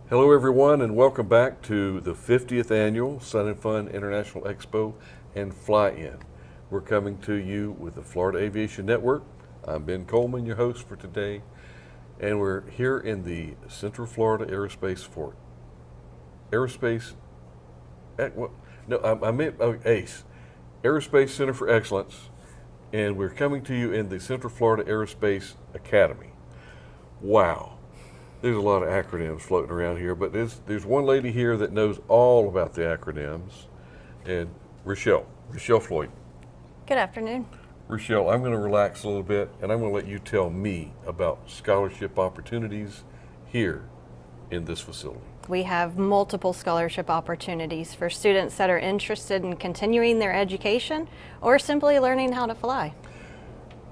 Hello everyone, and welcome back to the 50th Annual Sun and Fun International Expo and Fly-In. We're coming to you with the Florida Aviation Network. I'm Ben Coleman, your host for today, and we're here in the Central Florida Aerospace ACE, Aerospace Center for Excellence, and we're coming to you in the Central Florida Aerospace Academy. Wow. There's a lot of acronyms floating around here, but there's one lady here that knows all about the acronyms, and Richele Floyd. Good afternoon. Richele, I'm going to relax a little bit, and I'm going to let you tell me about scholarship opportunities here in this facility. We have multiple scholarship opportunities for students that are interested in continuing their education or simply learning how to fly.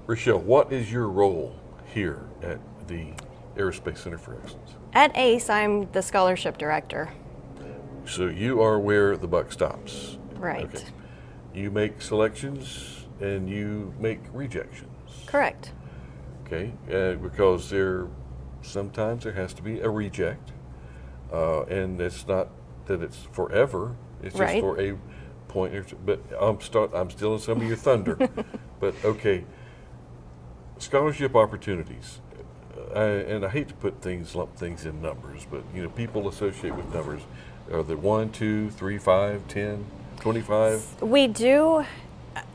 Richele, what is your role here at the Aerospace Center for Excellence? At ACE, I'm the scholarship director. So you are where the buck stops. Right. Okay. You make selections and you make rejections. Correct. Okay, because sometimes there has to be a reject, and it's not that it's forever. It's just for a point. But I'm still in some of your thunder. But okay, scholarship opportunities. And I hate to lump things in numbers, but people associate with numbers. Are they 1, 2, 3, 5, 10, 25? We do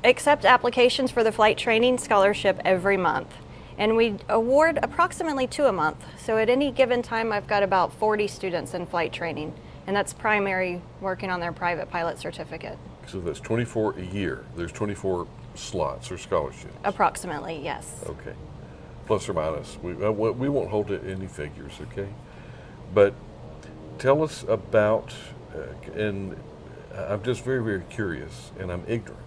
accept applications for the flight training scholarship every month, and we award approximately 2 a month. So at any given time, I've got about 40 students in flight training, and that's primary working on their private pilot certificate. So that's 24 a year. There's 24 slots or scholarships. Approximately, yes. Okay. Plus or minus. We won't hold it any figures, okay? But tell us about, and I'm just very, very curious, and I'm ignorant.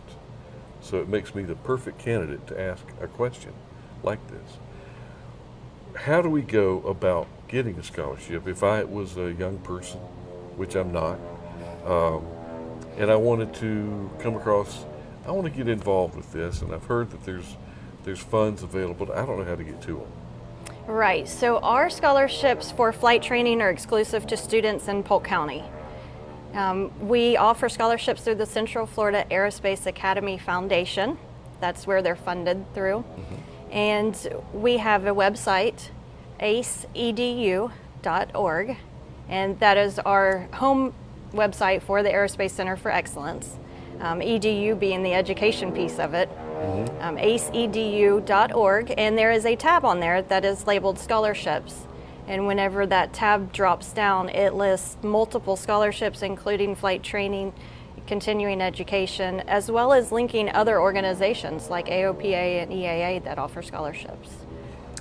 So it makes me the perfect candidate to ask a question like this. How do we go about getting a scholarship if I was a young person, which I'm not, and I wanted to I want to get involved with this, and I've heard that there's funds available, but I don't know how to get to them. Right, so our scholarships for flight training are exclusive to students in Polk County. We offer scholarships through the Central Florida Aerospace Academy Foundation. That's where they're funded through. Mm-hmm. And we have a website, aceedu.org, and that is our home website for the Aerospace Center for Excellence, EDU being the education piece of it. Mm-hmm. aceedu.org, and there is a tab on there that is labeled scholarships, and whenever that tab drops down, it lists multiple scholarships including flight training, continuing education, as well as linking other organizations like AOPA and EAA that offer scholarships.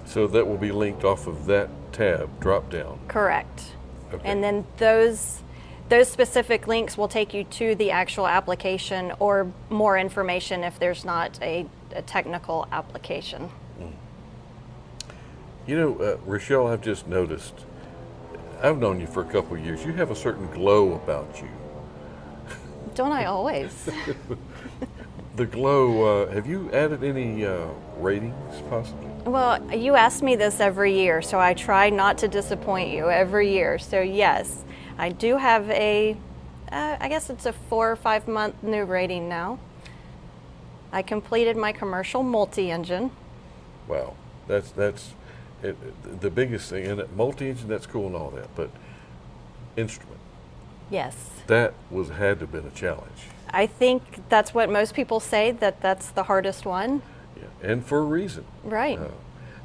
So that will be linked off of that tab drop down? Correct. Okay. And then those specific links will take you to the actual application or more information if there's not a technical application. Richele, I've just noticed, I've known you for a couple of years. You have a certain glow about you. Don't I always? The glow, have you added any ratings possibly? Well, you ask me this every year, so I try not to disappoint you every year. So yes, I do have I guess it's a 4 or 5 month new rating now. I completed my commercial multi-engine. Wow, that's it, the biggest thing. And multi-engine, that's cool and all that, but instrument. Yes. That had to have been a challenge. I think that's what most people say, that's the hardest one. Yeah, and for a reason. Right.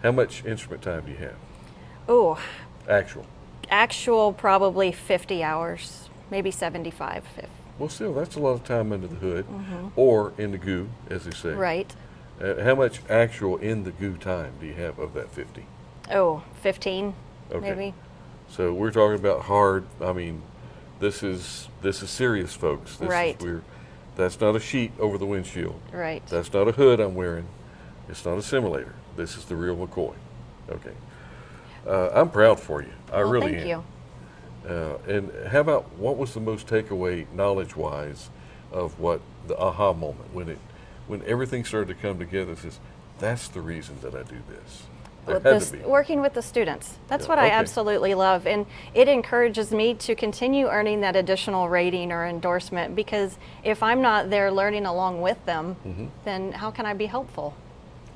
How much instrument time do you have? Oh. Actual probably 50 hours, maybe 75. Well, still, that's a lot of time under the hood, mm-hmm. or in the goo, as they say. Right. How much actual in the goo time do you have of that 50? Oh, 15, okay. maybe. So we're talking about hard. I mean, this is serious, folks. Right. That's not a sheet over the windshield. Right. That's not a hood I'm wearing. It's not a simulator. This is the real McCoy. Okay. I'm proud for you. I Well, really thank am. you. And how about, what was the most takeaway knowledge-wise of what the aha moment when everything started to come together? Says, that's the reason that I do this. There had to be. Working with the students. That's Yeah, what I okay. absolutely love. And it encourages me to continue earning that additional rating or endorsement, because if I'm not there learning along with them, then how can I be helpful?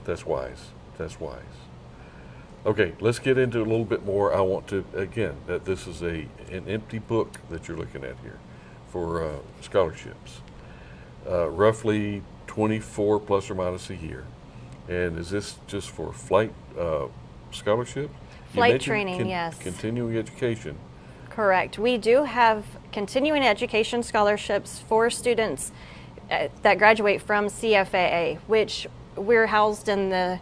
That's wise. That's wise. Okay, let's get into a little bit more. I want to, again, that this is an empty book that you're looking at here for scholarships. Roughly 24 plus or minus a year. And is this just for flight scholarship? You Flight mentioned training, yes. Continuing education. Correct. We do have continuing education scholarships for students that graduate from CFAA, which we're housed in the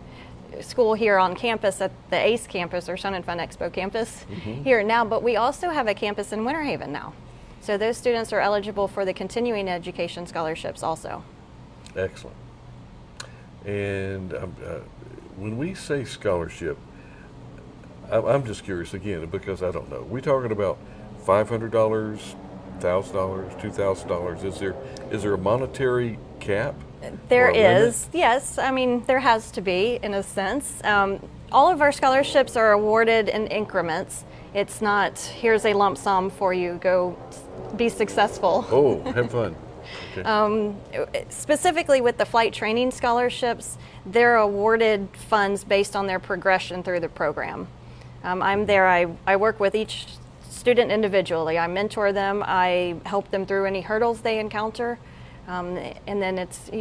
school here on campus at the ACE campus, or FUN Expo campus here now, but we also have a campus in Winter Haven now. So those students are eligible for the continuing education scholarships also. Excellent. And when we say scholarship, I'm just curious again, because I don't know. We talking about $500, $1,000, $2,000? Is there a monetary cap? There or a limit? is, yes. I mean, there has to be, in a sense. All of our scholarships are awarded in increments. It's not, here's a lump sum for you, go be successful. Oh, have fun. Okay. Specifically with the flight training scholarships, they're awarded funds based on their progression through the program. I'm there, I work with each student individually. I mentor them, I help them through any hurdles they encounter, and then it's,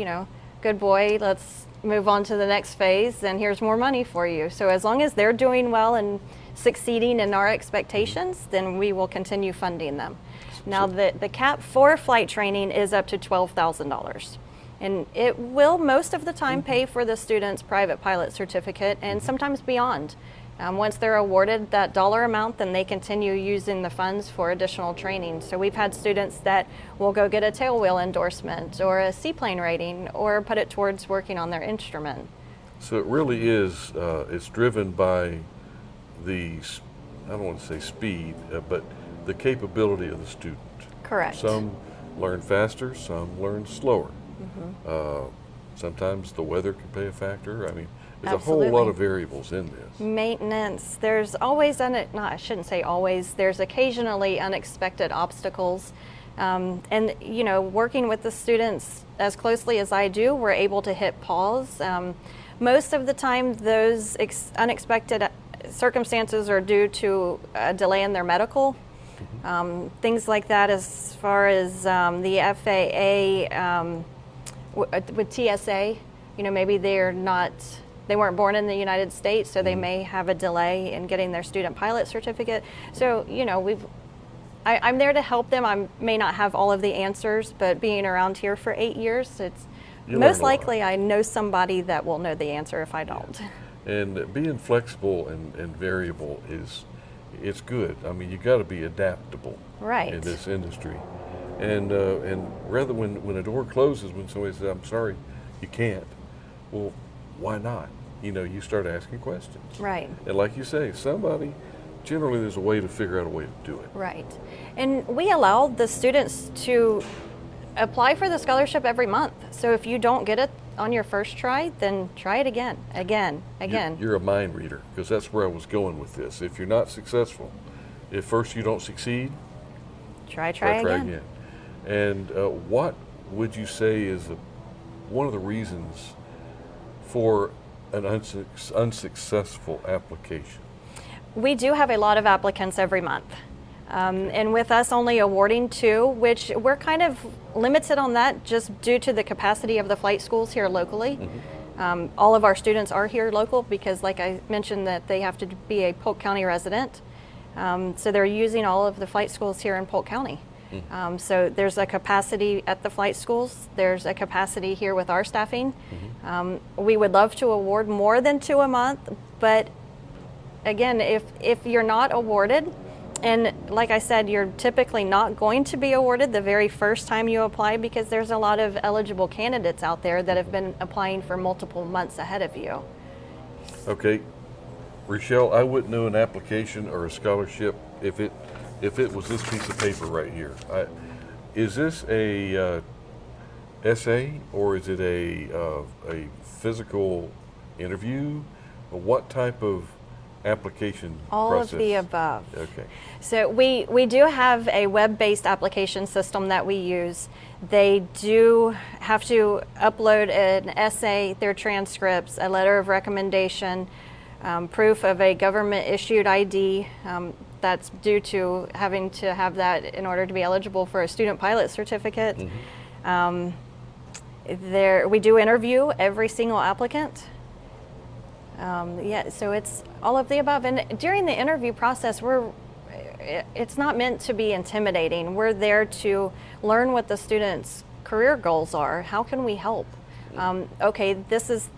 good boy, let's move on to the next phase, and here's more money for you. So as long as they're doing well and succeeding in our expectations, then we will continue funding them. Now the cap for flight training is up to $12,000. And it will most of the time pay for the student's private pilot certificate, and sometimes beyond. Once they're awarded that dollar amount, then they continue using the funds for additional training. So we've had students that will go get a tailwheel endorsement or a seaplane rating, or put it towards working on their instrument. So it really is, it's driven by the, I don't want to say speed, but the capability of the student. Correct. Some learn faster, some learn slower. Sometimes the weather can play a factor. I mean, there's Absolutely. a whole lot of variables in this. Maintenance, there's always, I shouldn't say always, there's occasionally unexpected obstacles. And working with the students as closely as I do, we're able to hit pause. Most of the time, those unexpected circumstances are due to a delay in their medical. Things like that, as far as the FAA with TSA, maybe they weren't born in the United States, so they may have a delay in getting their student pilot certificate. So, I'm there to help them. I may not have all of the answers, but being around here for 8 years, it's most likely I know somebody that will know the answer if I don't. And being flexible and variable it's good. I mean, you got to be adaptable in this industry. And rather when a door closes, when somebody says, "I'm sorry, you can't," well, why not? You start asking questions. Right. And like you say, generally there's a way to figure out a way to do it. Right. And we allow the students to apply for the scholarship every month. So if you don't get it on your first try, then try it again. You're a mind reader, because that's where I was going with this. If you're not successful, if first you don't succeed, try again. And what would you say is one of the reasons for an unsuccessful application? We do have a lot of applicants every month. And with us only awarding 2, which we're kind of limited on that just due to the capacity of the flight schools here locally. All of our students are here local because, like I mentioned, that they have to be a Polk County resident. So they're using all of the flight schools here in Polk County. So there's a capacity at the flight schools. There's a capacity here with our staffing. We would love to award more than 2 a month, but again, if you're not awarded, And like I said, you're typically not going to be awarded the very first time you apply because there's a lot of eligible candidates out there that have been applying for multiple months ahead of you. Okay, Richele, I wouldn't know an application or a scholarship if it was this piece of paper right here. Is this a essay or is it a physical interview? What type of application All process? of the above. Okay. So we do have a web-based application system that we use. They do have to upload an essay, their transcripts, a letter of recommendation, proof of a government-issued ID. That's due to having to have that in order to be eligible for a student pilot certificate. We do interview every single applicant. So it's all of the above. And during the interview process, it's not meant to be intimidating. We're there to learn what the students' career goals are. How can we help? Okay, this is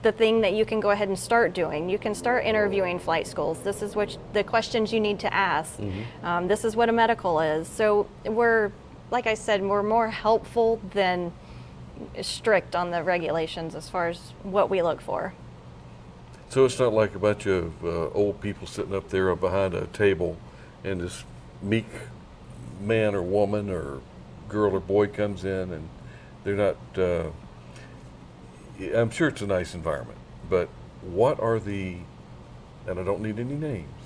the thing that you can go ahead and start doing. You can start interviewing flight schools. This is what the questions you need to ask. This is what a medical is. So like I said, we're more helpful than strict on the regulations as far as what we look for. So it's not like a bunch of old people sitting up there behind a table and this meek man or woman or girl or boy comes in and they're not, I'm sure it's a nice environment, but what are and I don't need any names,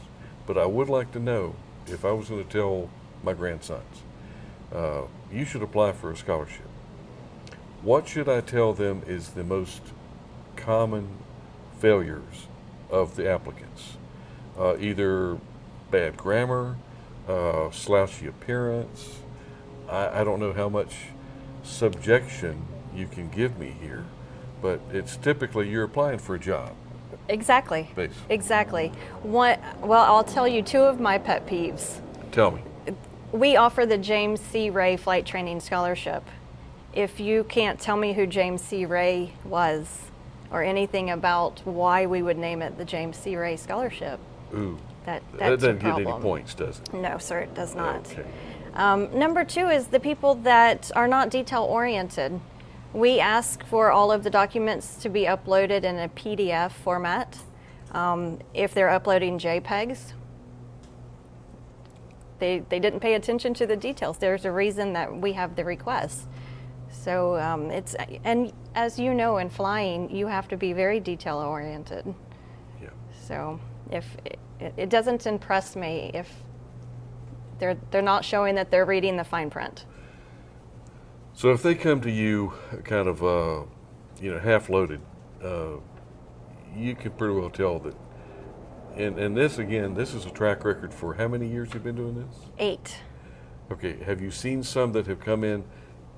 but I would like to know if I was going to tell my grandsons, you should apply for a scholarship. What should I tell them is the most common failures of the applicants? Either bad grammar, slouchy appearance. I don't know how much subjection you can give me here, but it's typically you're applying for a job. Exactly. Basically. Exactly. Well, I'll tell you two of my pet peeves. Tell me. We offer the James C. Ray Flight Training Scholarship. If you can't tell me who James C. Ray was or anything about why we would name it the James C. Ray Scholarship, Ooh. That doesn't a get any problem. points, does it? No, sir, it does not. Okay. Number two is the people that are not detail oriented. We ask for all of the documents to be uploaded in a PDF format. If they're uploading JPEGs, they didn't pay attention to the details. There's a reason that we have the request. So and as you know, in flying, you have to be very detail oriented. Yeah. So if it doesn't impress me if they're not showing that they're reading the fine print. So if they come to you kind of, half loaded, you can pretty well tell that, and this is a track record for how many years you've been doing this? 8. Okay, have you seen some that have come in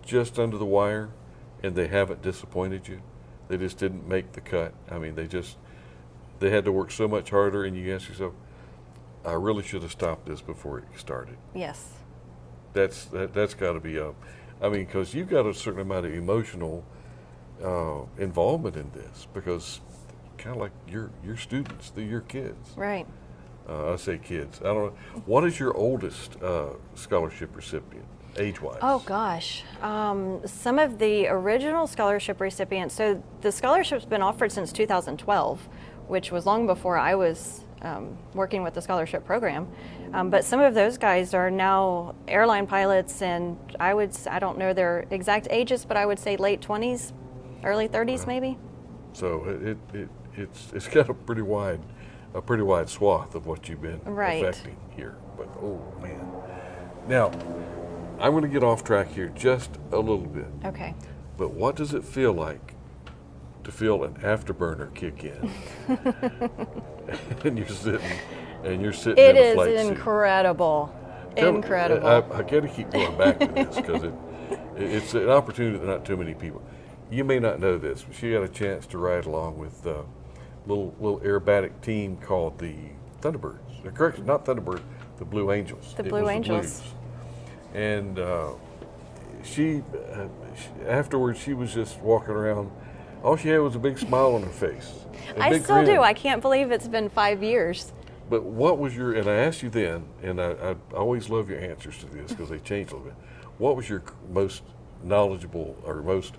just under the wire and they haven't disappointed you? They just didn't make the cut. I mean, they had to work so much harder, and you ask yourself, I really should have stopped this before it started. Yes. That's got to be because you've got a certain amount of emotional involvement in this, because kind of like your students, they're your kids. Right. I say kids. I don't know. What is your oldest scholarship recipient, age-wise? Oh gosh, some of the original scholarship recipients. So the scholarship's been offered since 2012, which was long before I was working with the scholarship program. But some of those guys are now airline pilots, and I don't know their exact ages, but I would say late 20s, early 30s maybe. So it's got a pretty wide swath of what you've been Right. affecting here. But oh man, now I'm going to get off track here just a little bit. Okay. But what does it feel like to feel an afterburner kick in? and you're sitting in a flight It is suit. incredible. Tell me, Incredible. I got to keep going back to this because it's an opportunity that not too many people. You may not know this, but she got a chance to ride along with a little aerobatic team called the Thunderbirds. Correction, not Thunderbird, the Blue Angels. The It Blue was Angels. Blues. And she afterwards, she was just walking around. All she had was a big smile on her face. I still do. I can't believe it's been 5 years. But what was your, and I asked you then, and I always love your answers to this because they change a little bit. What was your most knowledgeable or most,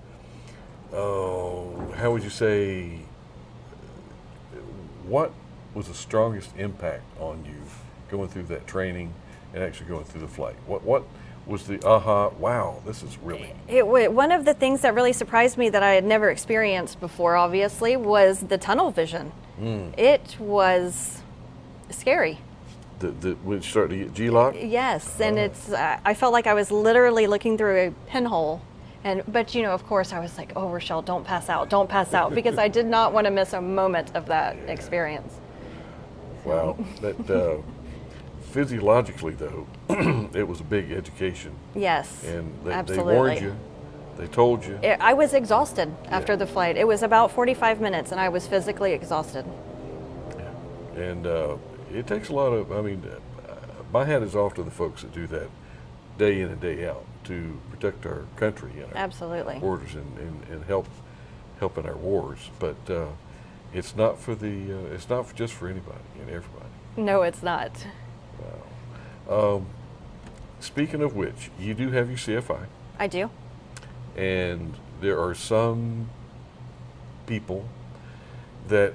how would you say, what was the strongest impact on you going through that training and actually going through the flight? What was the wow, this is really. One of the things that really surprised me that I had never experienced before, obviously, was the tunnel vision. It was scary. When you start to get G-lock? Yes, and it's, I felt like I was literally looking through a pinhole. But you know, of course, I was like, oh, Richele, don't pass out, because I did not want to miss a moment of that experience. Wow. That physiologically, though, it was a big education. Yes, And absolutely. they warned you. They told you. I was exhausted after the flight. It was about 45 minutes, and I was physically exhausted. Yeah. And it takes a lot of, I mean, my hat is off to the folks that do that day in and day out to protect our country and our Absolutely. borders and help in our wars. But it's not for it's not just for anybody and everybody. No, it's not. Wow. Speaking of which, you do have your CFI. I do. And there are some people that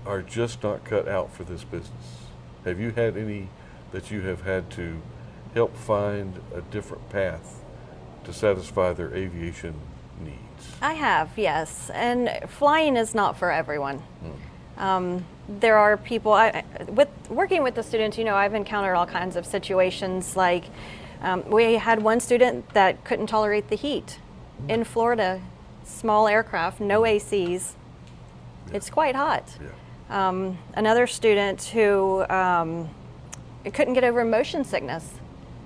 are just not cut out for this business. Have you had any that you have had to help find a different path to satisfy their aviation needs? I have, yes. And flying is not for everyone. There are people, working with the students, you know, I've encountered all kinds of situations like we had one student that couldn't tolerate the heat. In Florida, small aircraft, no ACs, it's quite hot. Yeah. Another student who couldn't get over motion sickness.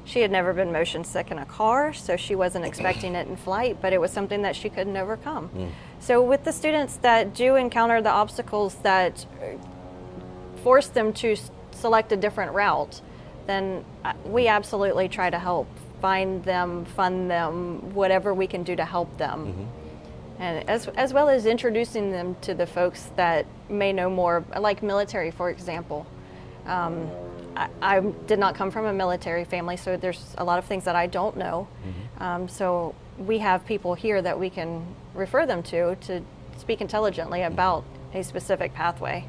She had never been motion sick in a car, so she wasn't expecting it in flight, but it was something that she couldn't overcome. So with the students that do encounter the obstacles that force them to select a different route, then we absolutely try to help find them, fund them, whatever we can do to help them. And as well as introducing them to the folks that may know more, like military, for example. I did not come from a military family, so there's a lot of things that I don't know. So we have people here that we can refer them to speak intelligently about a specific pathway.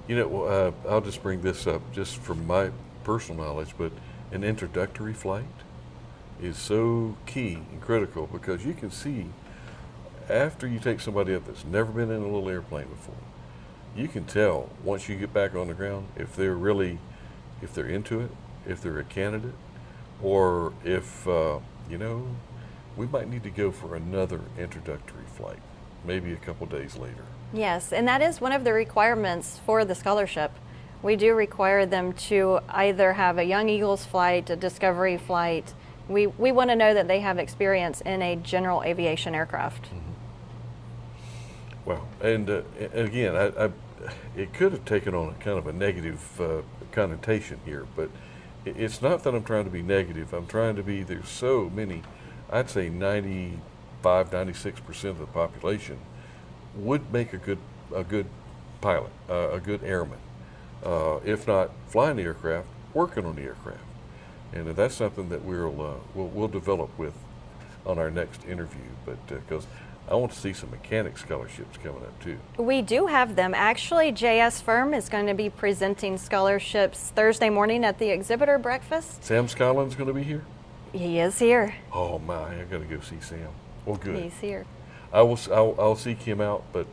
You know, I'll just bring this up just from my personal knowledge, but an introductory flight is so key and critical because you can see after you take somebody up that's never been in a little airplane before, you can tell once you get back on the ground if they're into it, if they're a candidate, or if, you know, we might need to go for another introductory flight, maybe a couple days later. Yes, and that is one of the requirements for the scholarship. We do require them to either have a Young Eagles flight, a Discovery flight. We want to know that they have experience in a general aviation aircraft. Well, and again, it could have taken on a kind of a negative connotation here, but it's not that I'm trying to be negative. I'm trying to be, there's so many, I'd say 95, 96% of the population would make a good pilot, a good airman, if not flying the aircraft, working on the aircraft. And that's something that we'll develop with on our next interview, but because I want to see some mechanic scholarships coming up too. We do have them. Actually, JS Firm is going to be presenting scholarships Thursday morning at the exhibitor breakfast. Sam Scollins going to be here? He is here. Oh my, I got to go see Sam. Well, good. He's here. I'll seek him out, but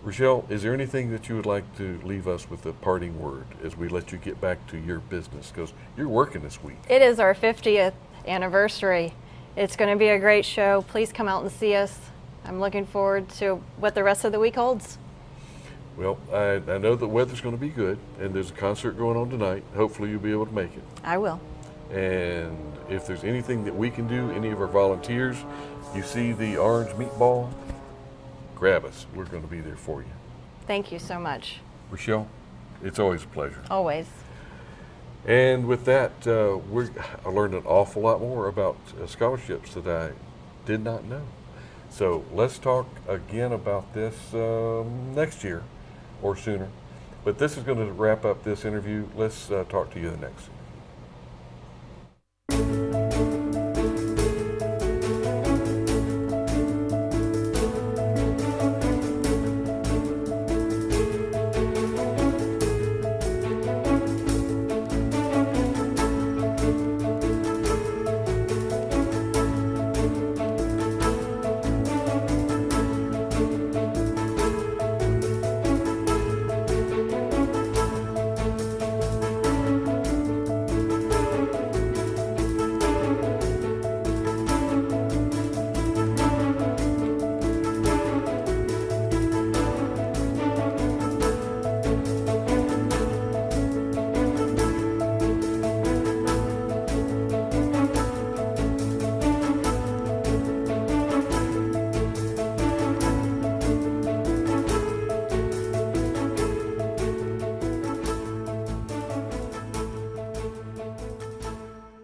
Richele, is there anything that you would like to leave us with a parting word as we let you get back to your business? Because you're working this week. It is our 50th anniversary. It's going to be a great show. Please come out and see us. I'm looking forward to what the rest of the week holds. Well, I know the weather's going to be good, and there's a concert going on tonight. Hopefully you'll be able to make it. I will. And if there's anything that we can do, any of our volunteers, you see the orange meatball, grab us. We're going to be there for you. Thank you so much. Richele, it's always a pleasure. Always. And with that, I learned an awful lot more about scholarships that I did not know. So let's talk again about this next year or sooner. But this is going to wrap up this interview. Let's talk to you the next.